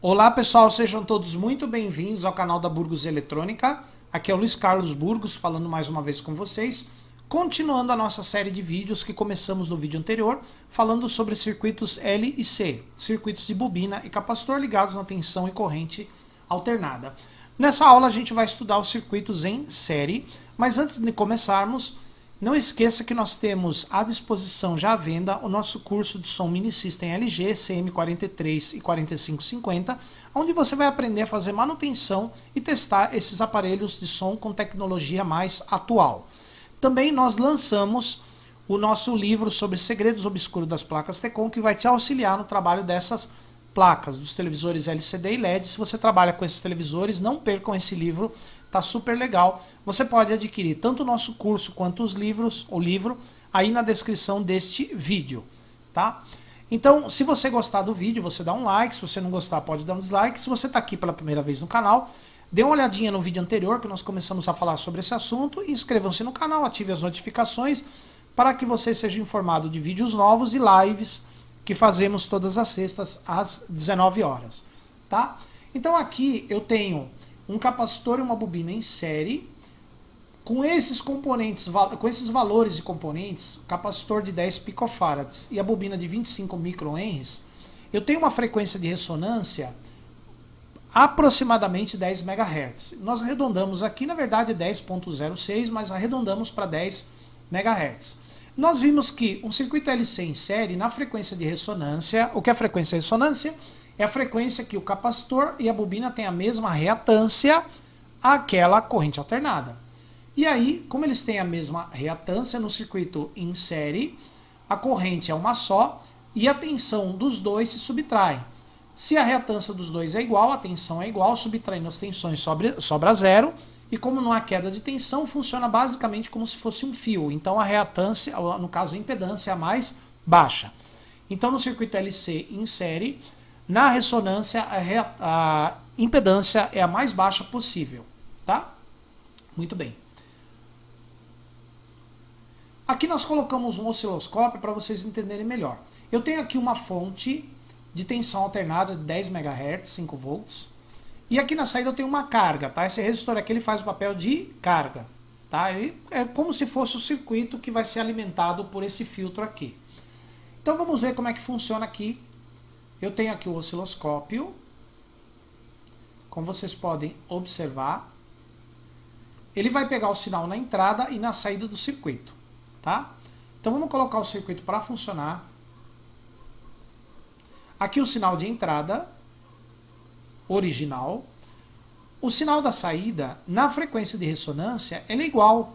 Olá pessoal, sejam todos muito bem-vindos ao canal da Burgos Eletrônica. Aqui é o Luiz Carlos Burgos falando mais uma vez com vocês, continuando a nossa série de vídeos que começamos no vídeo anterior, falando sobre circuitos L e C, circuitos de bobina e capacitor ligados na tensão e corrente alternada. Nessa aula a gente vai estudar os circuitos em série, mas antes de começarmos, não esqueça que nós temos à disposição já à venda o nosso curso de som Mini System LG CM43 e 4550, onde você vai aprender a fazer manutenção e testar esses aparelhos de som com tecnologia mais atual. Também nós lançamos o nosso livro sobre segredos obscuros das placas TECOM, que vai te auxiliar no trabalho dessas placas, dos televisores LCD e LED. Se você trabalha com esses televisores, não percam esse livro, tá super legal. Você pode adquirir tanto o nosso curso quanto os livros, o livro, aí na descrição deste vídeo, tá? Então, se você gostar do vídeo, você dá um like. Se você não gostar, pode dar um dislike. Se você está aqui pela primeira vez no canal, dê uma olhadinha no vídeo anterior que nós começamos a falar sobre esse assunto e inscrevam-se no canal, ative as notificações para que você seja informado de vídeos novos e lives que fazemos todas as sextas às 19 horas, tá? Então aqui eu tenho um capacitor e uma bobina em série com esses componentes, com esses valores de componentes, o capacitor de 10 picofarads e a bobina de 25 microhenries. Eu tenho uma frequência de ressonância aproximadamente 10 MHz. Nós arredondamos aqui, na verdade 10.06, mas arredondamos para 10 MHz. Nós vimos que um circuito LC em série, na frequência de ressonância, o que é a frequência de ressonância? É a frequência que o capacitor e a bobina têm a mesma reatância àquela corrente alternada. E aí, como eles têm a mesma reatância no circuito em série, a corrente é uma só e a tensão dos dois se subtrai. Se a reatância dos dois é igual, a tensão é igual, subtraindo as tensões sobra zero. E como não há queda de tensão, funciona basicamente como se fosse um fio. Então a reatância, no caso a impedância, é a mais baixa. Então no circuito LC em série, na ressonância a impedância é a mais baixa possível. Tá? Muito bem. Aqui nós colocamos um osciloscópio para vocês entenderem melhor. Eu tenho aqui uma fonte de tensão alternada de 10 MHz, 5 volts. E aqui na saída eu tenho uma carga, tá? Esse resistor aqui ele faz o papel de carga, tá? Ele é como se fosse o circuito que vai ser alimentado por esse filtro aqui. Então vamos ver como é que funciona aqui. Eu tenho aqui o osciloscópio, como vocês podem observar. Ele vai pegar o sinal na entrada e na saída do circuito, tá? Então vamos colocar o circuito para funcionar. Aqui o sinal de entrada original. O sinal da saída, na frequência de ressonância, ele é igual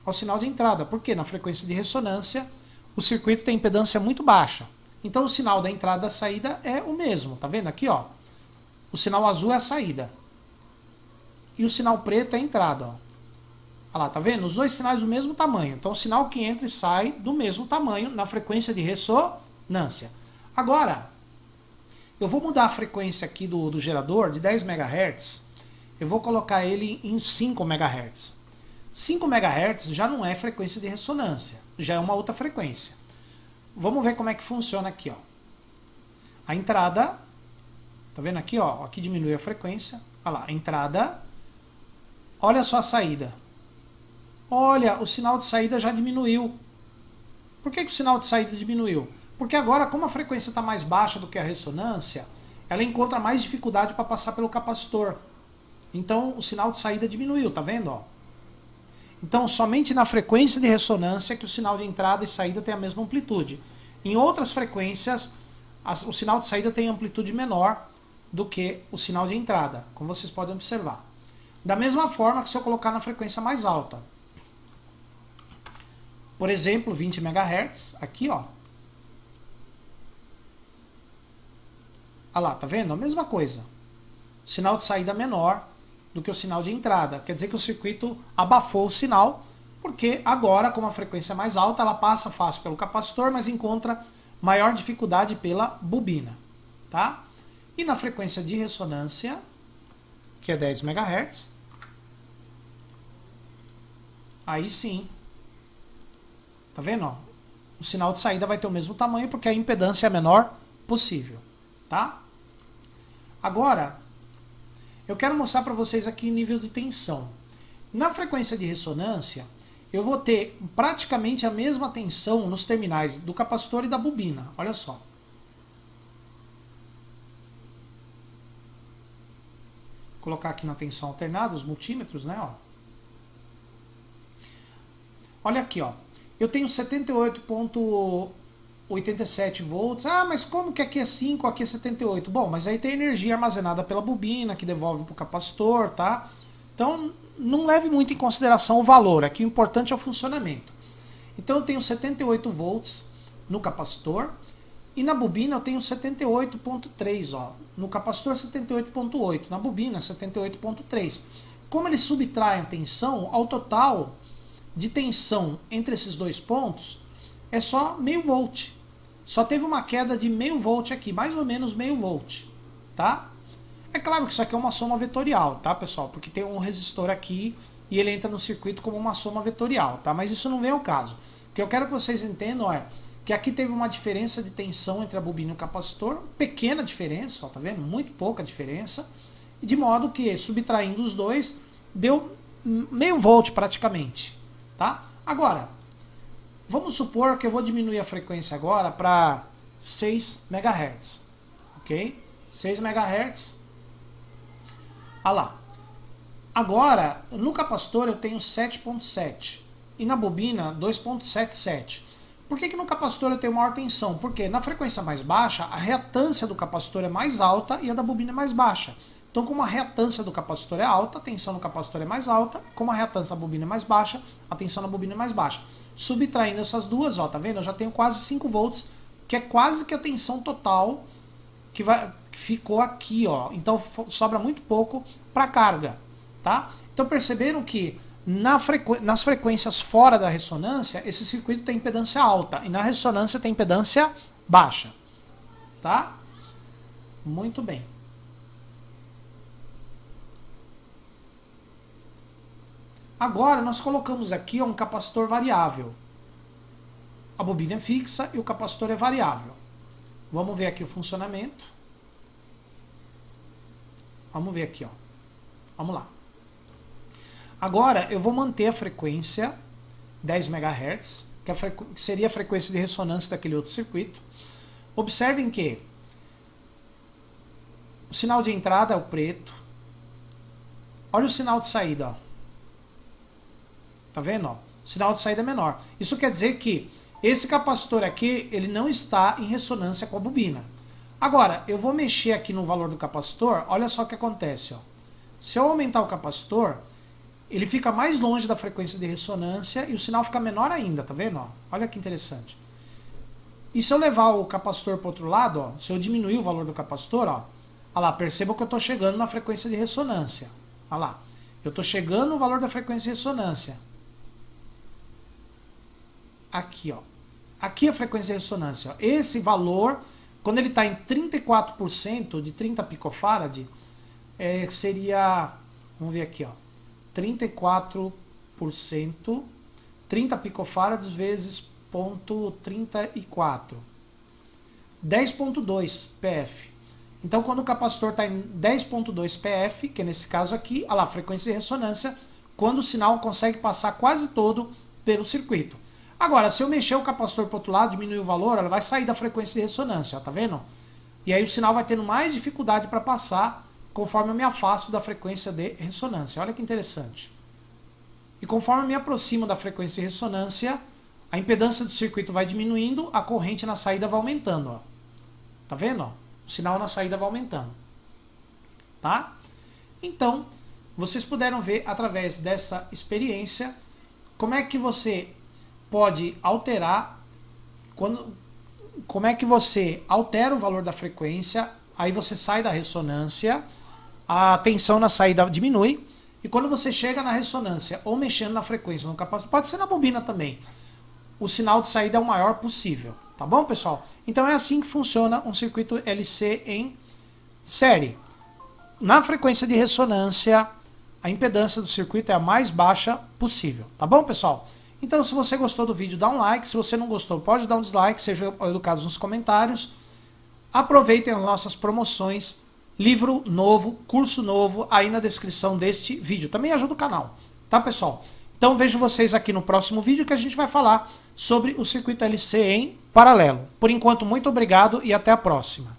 ao sinal de entrada, porque na frequência de ressonância o circuito tem impedância muito baixa. Então o sinal da entrada e da saída é o mesmo, tá vendo aqui, ó? O sinal azul é a saída e o sinal preto é a entrada, ó. Olha lá, tá vendo? Os dois sinais do mesmo tamanho. Então o sinal que entra e sai do mesmo tamanho na frequência de ressonância. Agora, eu vou mudar a frequência aqui do gerador de 10 MHz, eu vou colocar ele em 5 MHz. 5 MHz já não é frequência de ressonância, já é uma outra frequência. Vamos ver como é que funciona aqui, ó. A entrada, tá vendo aqui, ó? Aqui diminui a frequência. Olha lá, a entrada. Olha só a saída. Olha, o sinal de saída já diminuiu. Por que o sinal de saída diminuiu? Porque agora, como a frequência está mais baixa do que a ressonância, ela encontra mais dificuldade para passar pelo capacitor. Então o sinal de saída diminuiu, tá vendo? Ó? Então somente na frequência de ressonância que o sinal de entrada e saída tem a mesma amplitude. Em outras frequências, o sinal de saída tem amplitude menor do que o sinal de entrada, como vocês podem observar. Da mesma forma que se eu colocar na frequência mais alta. Por exemplo, 20 MHz, aqui, ó. Olha lá, tá vendo? A mesma coisa. O sinal de saída menor do que o sinal de entrada. Quer dizer que o circuito abafou o sinal, porque agora, como a frequência é mais alta, ela passa fácil pelo capacitor, mas encontra maior dificuldade pela bobina. Tá? E na frequência de ressonância, que é 10 MHz, aí sim. Tá vendo? Ó? O sinal de saída vai ter o mesmo tamanho, porque a impedância é a menor possível. Tá? Agora, eu quero mostrar para vocês aqui nível de tensão. Na frequência de ressonância, eu vou ter praticamente a mesma tensão nos terminais do capacitor e da bobina. Olha só. Vou colocar aqui na tensão alternada, os multímetros, né? Ó. Olha aqui, ó. Eu tenho 78,87 volts. Ah, mas como que aqui é 5, aqui é 78? Bom, mas aí tem energia armazenada pela bobina, que devolve para o capacitor, tá? Então, não leve muito em consideração o valor. Aqui o importante é o funcionamento. Então, eu tenho 78 volts no capacitor. E na bobina eu tenho 78,3, ó. No capacitor 78,8. Na bobina 78,3. Como eles subtraem a tensão, ao total de tensão entre esses dois pontos é só meio volt. Só teve uma queda de meio volt aqui, mais ou menos meio volt, tá? É claro que isso aqui é uma soma vetorial, tá, pessoal? Porque tem um resistor aqui e ele entra no circuito como uma soma vetorial, tá? Mas isso não vem ao caso. O que eu quero que vocês entendam é que aqui teve uma diferença de tensão entre a bobina e o capacitor, pequena diferença, ó, tá vendo? Muito pouca diferença, de modo que, subtraindo os dois, deu meio volt praticamente. Tá? Agora, vamos supor que eu vou diminuir a frequência agora para 6 MHz. Ok? 6 MHz. Olha lá. Agora, no capacitor eu tenho 7,7 e na bobina 2,77. Por que no capacitor eu tenho maior tensão? Porque na frequência mais baixa, a reatância do capacitor é mais alta e a da bobina é mais baixa. Então, como a reatância do capacitor é alta, a tensão no capacitor é mais alta. Como a reatância da bobina é mais baixa, a tensão na bobina é mais baixa. Subtraindo essas duas, ó, tá vendo? Eu já tenho quase 5 volts, que é quase que a tensão total que ficou aqui, ó. Então, sobra muito pouco para carga, tá? Então, perceberam que nas frequências fora da ressonância, esse circuito tem impedância alta e na ressonância tem impedância baixa, tá? Muito bem. Agora, nós colocamos aqui um capacitor variável. A bobina é fixa e o capacitor é variável. Vamos ver aqui o funcionamento. Vamos ver aqui, ó. Vamos lá. Agora, eu vou manter a frequência 10 MHz, que seria a frequência de ressonância daquele outro circuito. Observem que o sinal de entrada é o preto. Olha o sinal de saída, ó. Tá vendo? Ó? O sinal de saída é menor. Isso quer dizer que esse capacitor aqui, ele não está em ressonância com a bobina. Agora, eu vou mexer aqui no valor do capacitor, olha só o que acontece. Ó. Se eu aumentar o capacitor, ele fica mais longe da frequência de ressonância e o sinal fica menor ainda, tá vendo? Ó? Olha que interessante. E se eu levar o capacitor para o outro lado, ó, se eu diminuir o valor do capacitor, ó, olha lá, perceba que eu estou chegando na frequência de ressonância. Olha lá, eu estou chegando no valor da frequência de ressonância. Aqui, ó. Aqui é a frequência de ressonância. Ó. Esse valor, quando ele está em 34% de 30 picofarad, seria, vamos ver aqui, ó, 34%, 30 picofarads vezes 0,34. 10,2 PF. Então, quando o capacitor está em 10,2 PF, que é nesse caso aqui, olha lá, frequência de ressonância, quando o sinal consegue passar quase todo pelo circuito. Agora, se eu mexer o capacitor para o outro lado, diminuir o valor, ela vai sair da frequência de ressonância, ó, tá vendo? E aí o sinal vai tendo mais dificuldade para passar conforme eu me afasto da frequência de ressonância. Olha que interessante. E conforme eu me aproximo da frequência de ressonância, a impedância do circuito vai diminuindo, a corrente na saída vai aumentando. Ó. Tá vendo? Ó? O sinal na saída vai aumentando. Tá? Então, vocês puderam ver através dessa experiência como é que você pode alterar, como é que você altera o valor da frequência, aí você sai da ressonância, a tensão na saída diminui, e quando você chega na ressonância ou mexendo na frequência no capacitor, pode ser na bobina também, o sinal de saída é o maior possível. Tá bom, pessoal? Então é assim que funciona um circuito LC em série. Na frequência de ressonância, a impedância do circuito é a mais baixa possível. Tá bom, pessoal? Então, se você gostou do vídeo, dá um like. Se você não gostou, pode dar um dislike, seja educado nos comentários. Aproveitem as nossas promoções livro novo, curso novo aí na descrição deste vídeo. Também ajuda o canal, tá, pessoal? Então vejo vocês aqui no próximo vídeo que a gente vai falar sobre o circuito LC em paralelo. Por enquanto, muito obrigado e até a próxima.